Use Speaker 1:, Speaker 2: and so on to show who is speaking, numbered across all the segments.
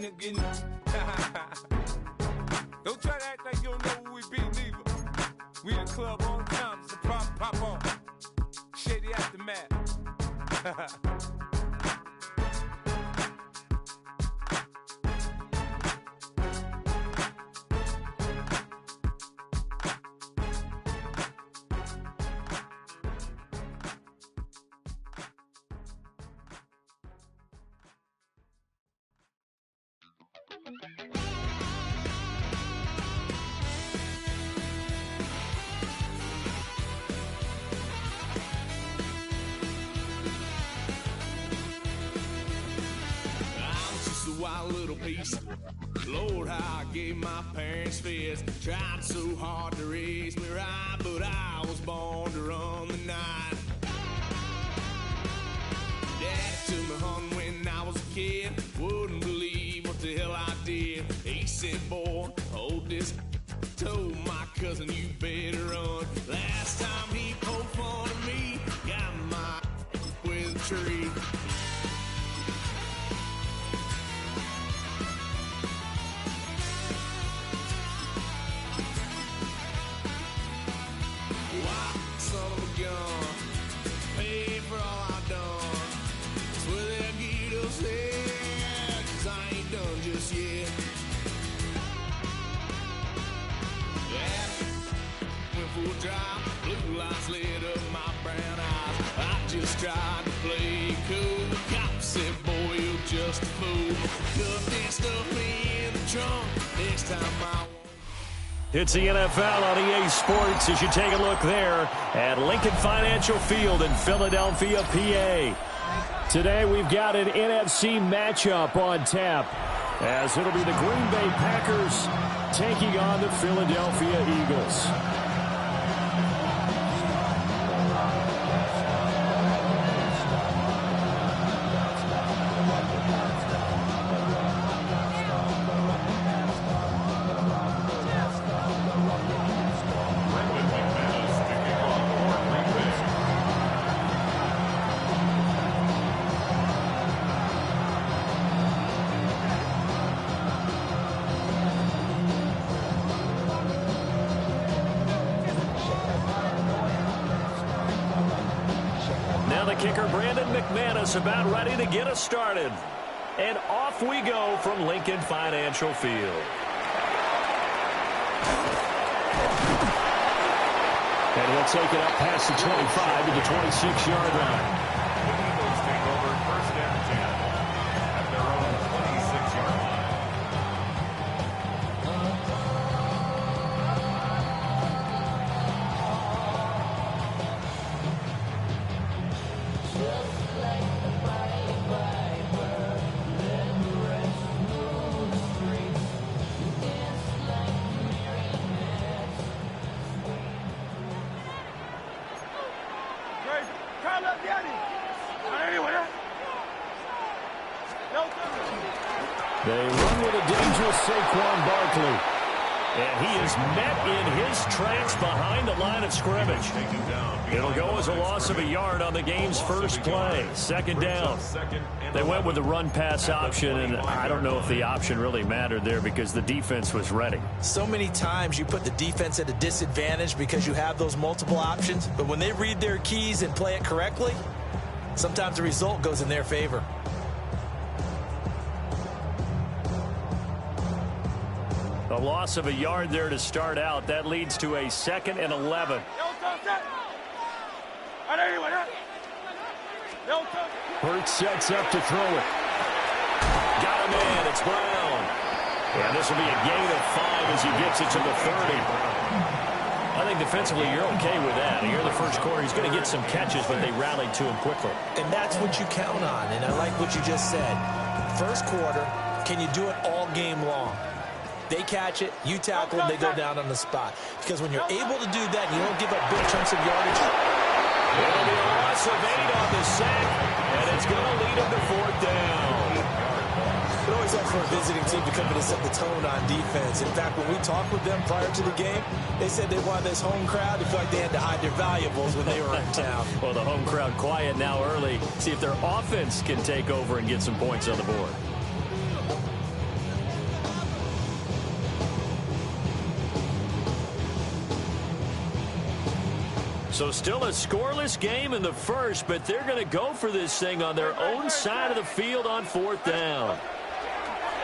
Speaker 1: here getting. Don't try to act like you don't know who we be, neither. We in the club all the time, it's a pop on. Shady aftermath.
Speaker 2: Wild little piece. Lord, how I gave my parents fits. Tried so hard to raise me right, but I was born to run the night. Daddy took me hunting when I was a kid. Wouldn't believe what the hell I did. He said, boy, hold this. Told my cousin, you better run. Last time he poked fun of me, got my with a tree. Blue lights lit up my brown eyes. I just tried to play cool. The cop said, boy, you're just a fool. Cuffed and stuffed me in the trunk. Next time I won't.
Speaker 3: It's the NFL on EA Sports as you take a look there at Lincoln Financial Field in Philadelphia, PA. Today we've got an NFC matchup on tap as it'll be the Green Bay Packers taking on the Philadelphia Eagles. Kicker Brandon McManus about ready to get us started. And off we go from Lincoln Financial Field. And he'll take it up past the 25 to the 26-yard line.
Speaker 4: The Eagles take over first and 10 at their own 26-yard line.
Speaker 3: They run with a dangerous Saquon Barkley. And he is met in his tracks behind the line of scrimmage. It'll go as a loss of a yard on the game's first play. Second down. They went with the run-pass option, and I don't know if the option really mattered there because the defense was ready.
Speaker 5: So many times you put the defense at a disadvantage because you have those multiple options, but when they read their keys and play it correctly, sometimes the result goes in their favor.
Speaker 3: A loss of a yard there to start out. That leads to a 2nd and 11. Hurts sets up to throw it. Got him in. It's Brown. And this will be a gain of 5 as he gets it to the 30. I think defensively you're okay with that. Here in the first quarter, he's going to get some catches, but they rallied to him quickly.
Speaker 5: And that's what you count on, and I like what you just said. First quarter, can you do it all game long? They catch it, you tackle them, they go down on the spot. Because when you're able to do that, you don't give up big chunks of yardage.
Speaker 3: It'll be a loss of 8 on the sack, and it's going to lead them to 4th down.
Speaker 5: It always helps for a visiting team to come in and set the tone on defense. In fact, when we talked with them prior to the game, they said they wanted this home crowd to feel like they had to hide their valuables when they were in town.
Speaker 3: Well, the home crowd quiet now early. See if their offense can take over and get some points on the board. So still a scoreless game in the first, but they're going to go for this thing on their own side of the field on 4th down.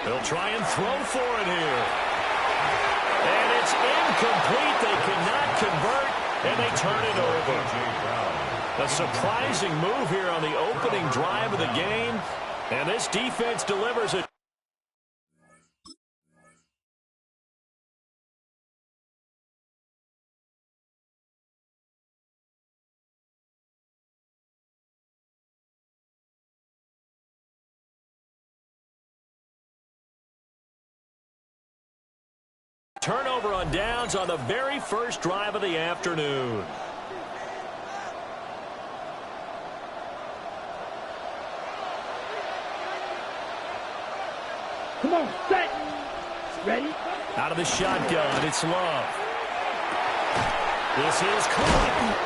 Speaker 3: They'll try and throw for it here. And it's incomplete. They cannot convert, and they turn it over. A surprising move here on the opening drive of the game, and this defense delivers it. Turnover on downs on the very first drive of the afternoon.
Speaker 6: Come on, set. Ready?
Speaker 3: Out of the shotgun, it's Love. This is caught.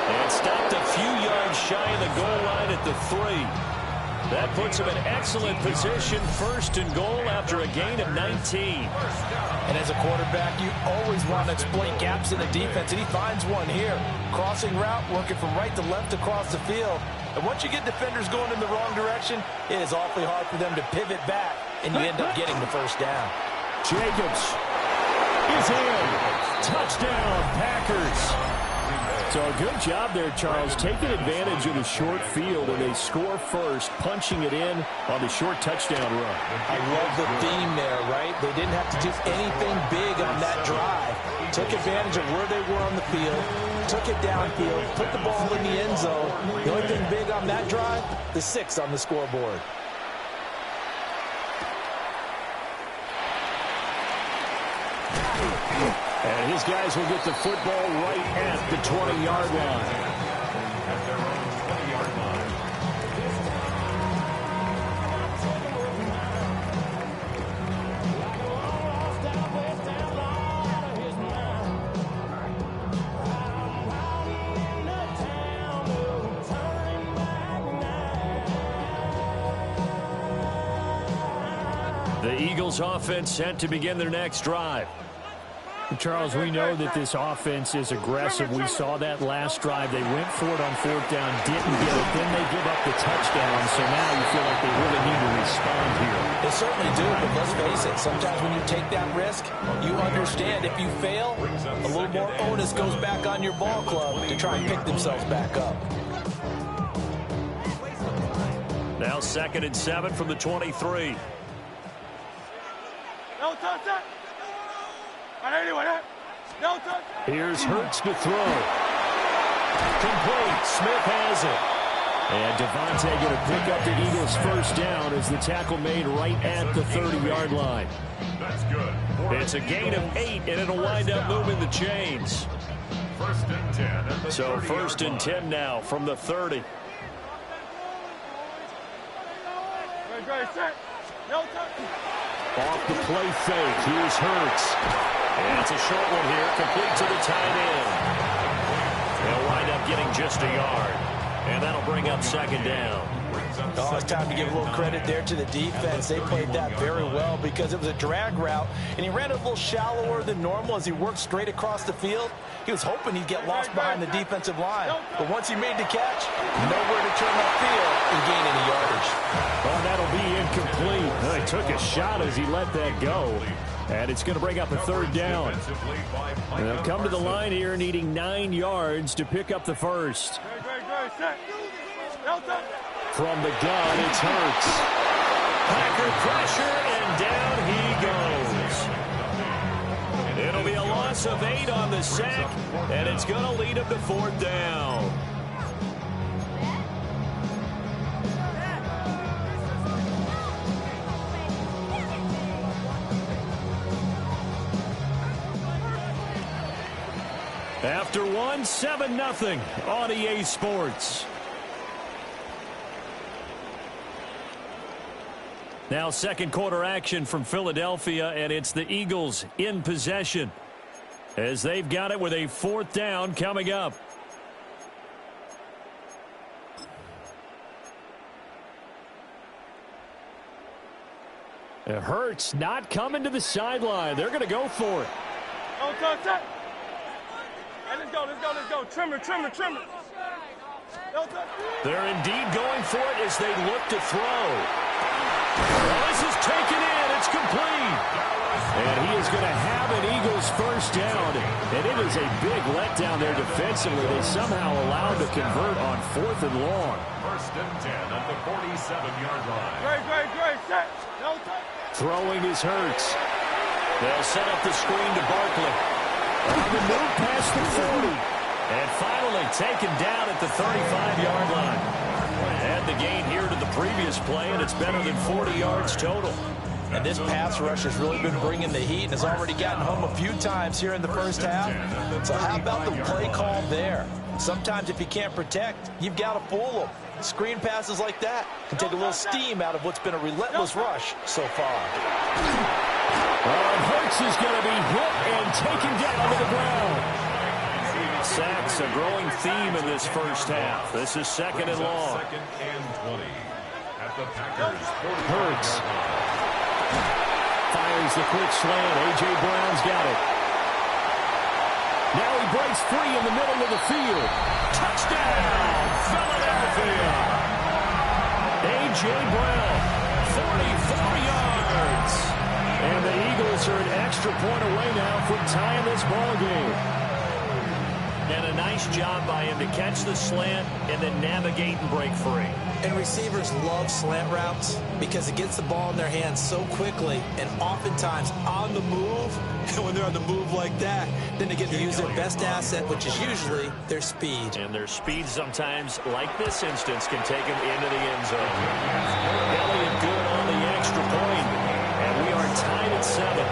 Speaker 3: And stopped a few yards shy of the goal line at the 3. That puts him in excellent position, 1st and goal after a gain of 19.
Speaker 5: And as a quarterback, you always want to exploit gaps in the defense, and he finds one here. Crossing route, working from right to left across the field. And once you get defenders going in the wrong direction, it is awfully hard for them to pivot back, and you end up getting the 1st down.
Speaker 3: Jacobs is in. Touchdown, Packers. So a good job there, Charles, taking advantage of the short field, and they score first, punching it in on the short touchdown run.
Speaker 5: I love the theme there, right? They didn't have to do anything big on that drive. Took advantage of where they were on the field, took it downfield, put the ball in the end zone. The only thing big on that drive, the 6 on the scoreboard.
Speaker 3: And his guys will get the football right at the 20-yard line.
Speaker 4: At their own 20-yard line.
Speaker 3: The Eagles offense set to begin their next drive.
Speaker 7: Charles, we know that this offense is aggressive. We saw that last drive. They went for it on 4th down, didn't get it. Then they give up the touchdown. So now you feel like they really need to respond here.
Speaker 5: They certainly do, but let's face it. Sometimes when you take that risk, you understand if you fail, a little more onus goes back on your ball club to try and pick themselves back up.
Speaker 3: Now 2nd and 7 from the 23.
Speaker 1: No touchdown.
Speaker 3: Here's Hurts to throw. Complete. Smith has it. And Devontae going to pick up the Eagles' 1st down as the tackle made right at the 30-yard line.
Speaker 4: That's good.
Speaker 3: It's a gain of 8, and it'll wind up moving the chains.
Speaker 4: 1st and 10 at the
Speaker 3: So 1st and 10 now from the 30. Off the play fake. Here's Hurts. And it's a short one here, complete to the tight end. They'll wind up getting just a yard. And that'll bring up 2nd down.
Speaker 5: Oh, it's time to give a little credit there to the defense. They played that very well because it was a drag route, and he ran a little shallower than normal as he worked straight across the field. He was hoping he'd get lost behind the defensive line. But once he made the catch, nowhere to turn upfield and gain any yardage.
Speaker 3: Well, that'll be incomplete. Well, he took a shot as he let that go. And it's going to bring up a 3rd down. And they'll come to the line here needing 9 yards to pick up the 1st. From the gun, it's Hurts. Packer pressure, and down he goes. It'll be a loss of 8 on the sack, and it's going to lead him to 4th down. After 1, 7-0 on EA Sports. Now 2nd quarter action from Philadelphia, and it's the Eagles in possession as they've got it with a 4th down coming up. It hurts not coming to the sideline. They're going to go for it.
Speaker 1: Let's go. Trimmer.
Speaker 3: They're indeed going for it as they look to throw. Well, this is taken in. It's complete. And he is going to have an Eagles first down. And it is a big letdown there defensively. They somehow allowed to convert on 4th and long.
Speaker 4: First and 10 at the 47-yard line.
Speaker 1: Great. Set.
Speaker 3: Throwing is Hurts. They'll set up the screen to Barkley. On the move past the 40. And finally taken down at the 35-yard line. Add the gain here to the previous play, and it's better than 40 yards total.
Speaker 5: And this pass rush has really been bringing the heat and has already gotten home a few times here in the first half. So how about the play call there? Sometimes if you can't protect, you've got to fool them. Screen passes like that can take a little steam out of what's been a relentless rush so far.
Speaker 3: Hurts is going to be hit and taken down to the ground. Sacks, a growing theme in this first half. This is 2nd and long.
Speaker 4: 2nd and 20 at the Packers.
Speaker 3: Hurts fires the quick slant. A.J. Brown's got it. Now he breaks free in the middle of the field. Touchdown, Philadelphia. A.J. Brown, 44 yards. And the Eagles are an extra point away now from tying this ball game. And a nice job by him to catch the slant and then navigate and break free.
Speaker 5: And receivers love slant routes because it gets the ball in their hands so quickly and oftentimes on the move. And when they're on the move like that, then they get to use their best asset, which is usually their speed.
Speaker 3: And their speed sometimes, like this instance, can take them into the end zone. Elliott good on the extra point. And we are tied at 7.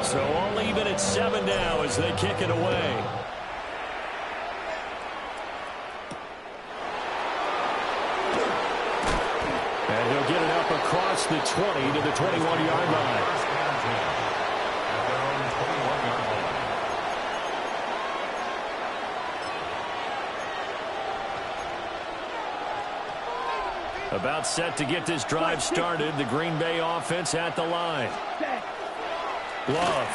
Speaker 3: So all even at 7 now as they kick it away. And he'll get it up across the 20 to the 21-yard line. About set to get this drive started. The Green Bay offense at the line. Love.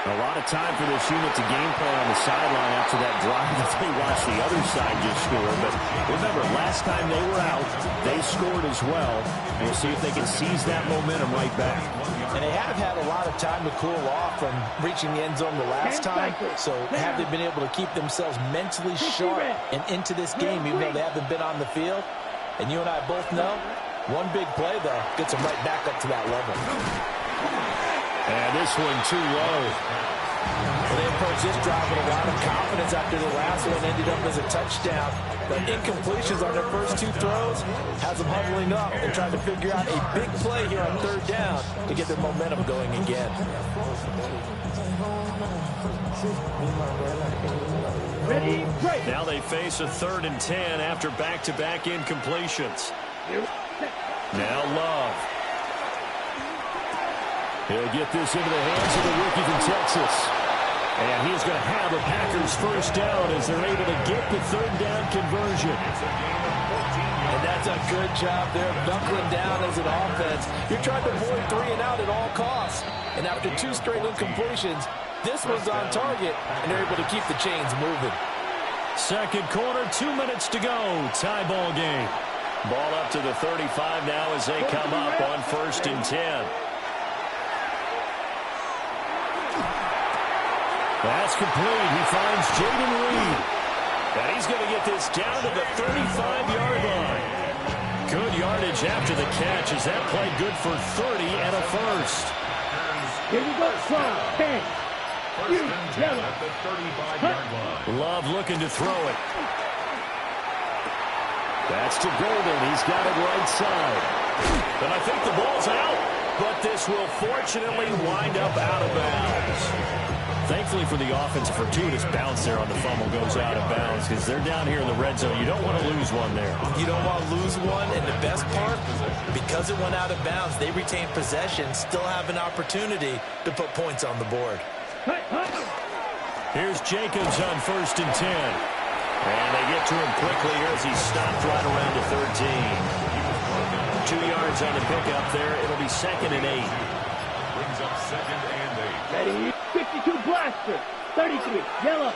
Speaker 3: A lot of time for this unit to game plan on the sideline after that drive that they watched the other side just score. But remember, last time they were out, they scored as well. We'll see if they can seize that momentum right back.
Speaker 5: And they have had a lot of time to cool off from reaching the end zone the last time. So have they been able to keep themselves mentally sharp and into this game, even though they haven't been on the field? And you and I both know, one big play, though, gets them right back up to that level.
Speaker 3: And this one too low.
Speaker 5: Well, they approached this drive with a lot of confidence after the last one ended up as a touchdown. But incompletions on their first 2 throws has them huddling up and trying to figure out a big play here on 3rd down to get their momentum going again.
Speaker 6: Ready, break.
Speaker 3: Now they face a 3rd and 10 after back-to-back incompletions. Now Love. He'll get this into the hands of the rookie from Texas. And he's going to have a Packers first down as they're able to get the 3rd down conversion.
Speaker 5: And that's a good job there, knuckling down as an offense. You're trying to avoid 3 and out at all costs. And after 2 straight incompletions, this one's on target, and they're able to keep the chains moving.
Speaker 3: Second quarter, 2 minutes to go. Tie ball game. Ball up to the 35 now as they come up on 1st and 10. That's complete. He finds Jaden Reed. And he's going to get this down to the 35-yard line. Good yardage after the catch as that play good for 30 and a first.
Speaker 6: Here we go, strong, 10.
Speaker 4: First and 10 at the 35-yard line.
Speaker 3: Love looking to throw it. That's to Golden. He's got it right side. And I think the ball's out. But this will fortunately wind up out of bounds. Thankfully for the offense, a fortuitous bounce there on the fumble goes out of bounds because they're down here in the red zone. You don't want to lose one there.
Speaker 5: You don't want to lose one, and the best part, because it went out of bounds, they retain possession, still have an opportunity to put points on the board.
Speaker 3: Here's Jacobs on 1st and 10. And they get to him quickly here as he's stopped right around the 13. 2 yards on the pickup there. It'll be 2nd and 8.
Speaker 4: Brings up 2nd and 8.
Speaker 6: Ready? 52 blaster. 33. Yellow.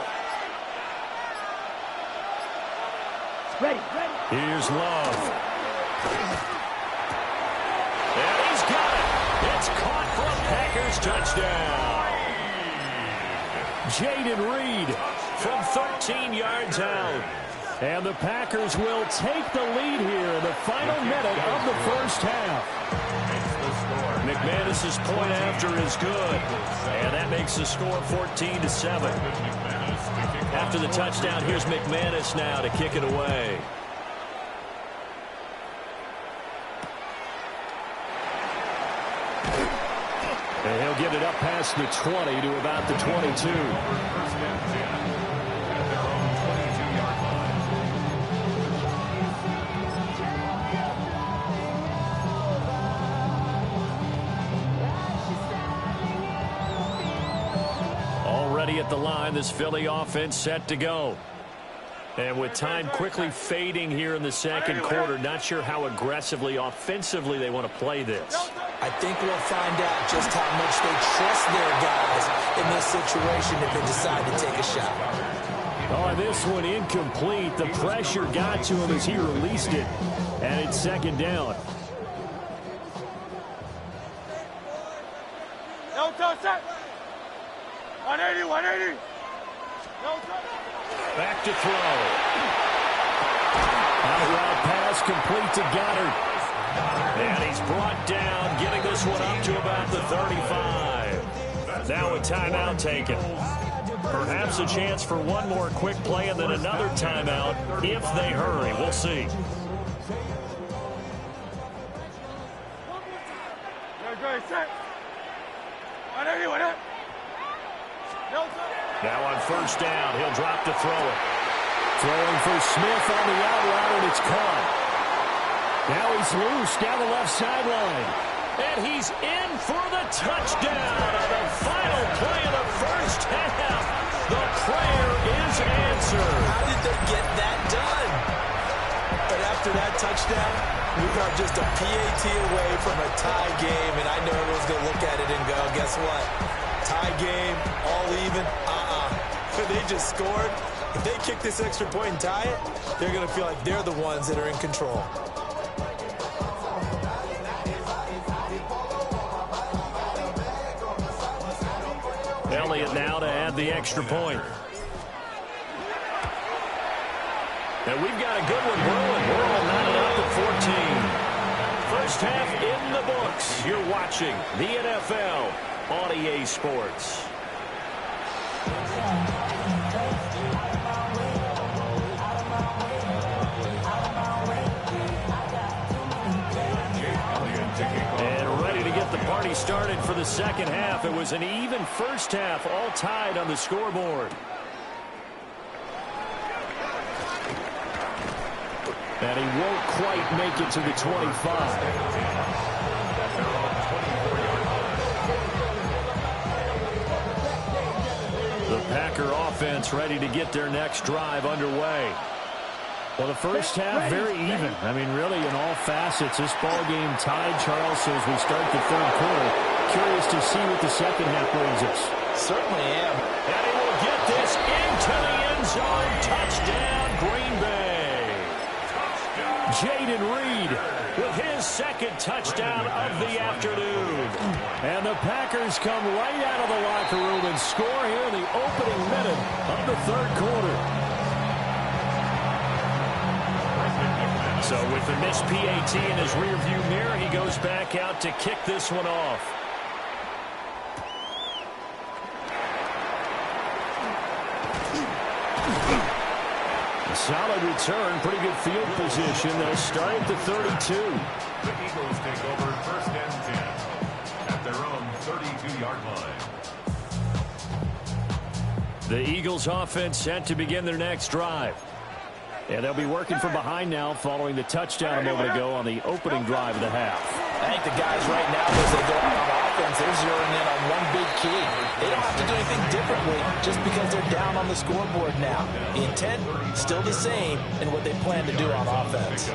Speaker 6: Ready.
Speaker 3: Here's Love. And he's got it. It's caught for a Packers touchdown. Jaden Reed from 13 yards out. And the Packers will take the lead here in the final minute of the first half. McManus's point after is good. And that makes the score 14-7. After the touchdown, here's McManus now to kick it away. And he'll get it up past the 20 to about the 22.
Speaker 4: First and 10 at their own 22-yard line.
Speaker 3: Already at the line, this Philly offense set to go. And with time quickly fading here in the second quarter, not sure how aggressively, offensively they want to play this.
Speaker 5: I think we'll find out just how much they trust their guys in this situation if they decide to take a shot.
Speaker 3: Oh, this one incomplete. The pressure got to him as he released it. And it's 2nd down.
Speaker 1: No touch it. 180. No touch.
Speaker 3: Back to throw. Out route pass complete to Goddard. And he's brought down, getting this one up to about the 35. Now a timeout taken. Perhaps a chance for one more quick play and then another timeout if they hurry. We'll see. Now on first down, he'll drop to throw it. Throwing for Smith on the out route, and it's caught. Now he's loose down the left sideline. And he's in for the touchdown on the final play of the first half. The prayer is answered.
Speaker 5: How did they get that done? But after that touchdown, we are just a PAT away from a tie game, and I know everyone's going to look at it and go, guess what? Tie game, all even, They just scored. If they kick this extra point and tie it, they're going to feel like they're the ones that are in control.
Speaker 3: Elliott now to add the extra point. And we've got a good one brewing. We're all knotted up at 14. First half in the books. You're watching the NFL on EA Sports. And ready to get the party started for the second half. It was an even first half, all tied on the scoreboard. And he won't quite make it to the 25. The Packer offense ready to get their next drive underway. Well, the first half, very even. I mean, really, in all facets, this ball game tied, Charles, so as we start the third quarter. Curious to see what the second half brings us.
Speaker 5: Certainly am.
Speaker 3: And he will get this into the end zone. Touchdown, Green Bay. Jaden Reed with his second touchdown of the afternoon. And the Packers come right out of the locker room and score here in the opening minute of the third quarter. So with the missed PAT in his rearview mirror, he goes back out to kick this one off. A solid return, pretty good field position. They'll start at the 32.
Speaker 4: The Eagles take over first and 10 at their own 32-yard line.
Speaker 3: The Eagles offense set to begin their next drive. And they'll be working from behind now following the touchdown a moment ago on the opening drive of the half.
Speaker 5: I think the guys right now, as they go out on defense, they're zeroing in on one big key. They don't have to do anything differently just because they're down on the scoreboard now. The intent, still the same in what they plan to do on offense.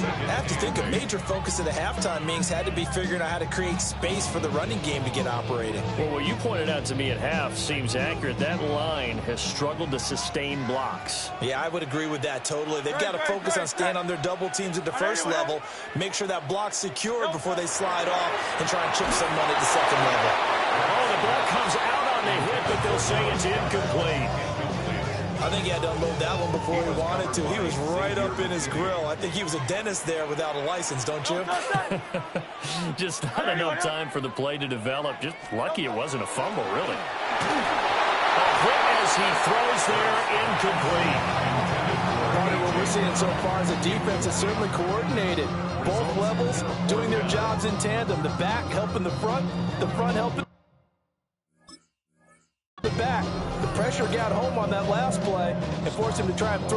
Speaker 5: I have to think a major focus at the halftime meetings had to be figuring out how to create space for the running game to get operating.
Speaker 3: Well, what you pointed out to me at half seems accurate. That line has struggled to sustain blocks.
Speaker 5: Yeah, I would agree with that totally. They've got to focus on staying on their double teams at the first level, make sure that block's secured before they slide off and try and chip someone at the second level.
Speaker 3: Oh, the ball comes out on the hit, but they'll say it's incomplete.
Speaker 5: I think he had to unload that one before he wanted to. He was right up in his grill. I think he was a dentist there without a license, don't you?
Speaker 3: Just not enough time for the play to develop. Just lucky it wasn't a fumble, really. Quick as he throws there, incomplete.
Speaker 5: Part of what we're seeing so far as a defense is certainly coordinated. Both levels doing their jobs in tandem. The back helping the front helping the back. The pressure got home on that last play and forced him to try and throw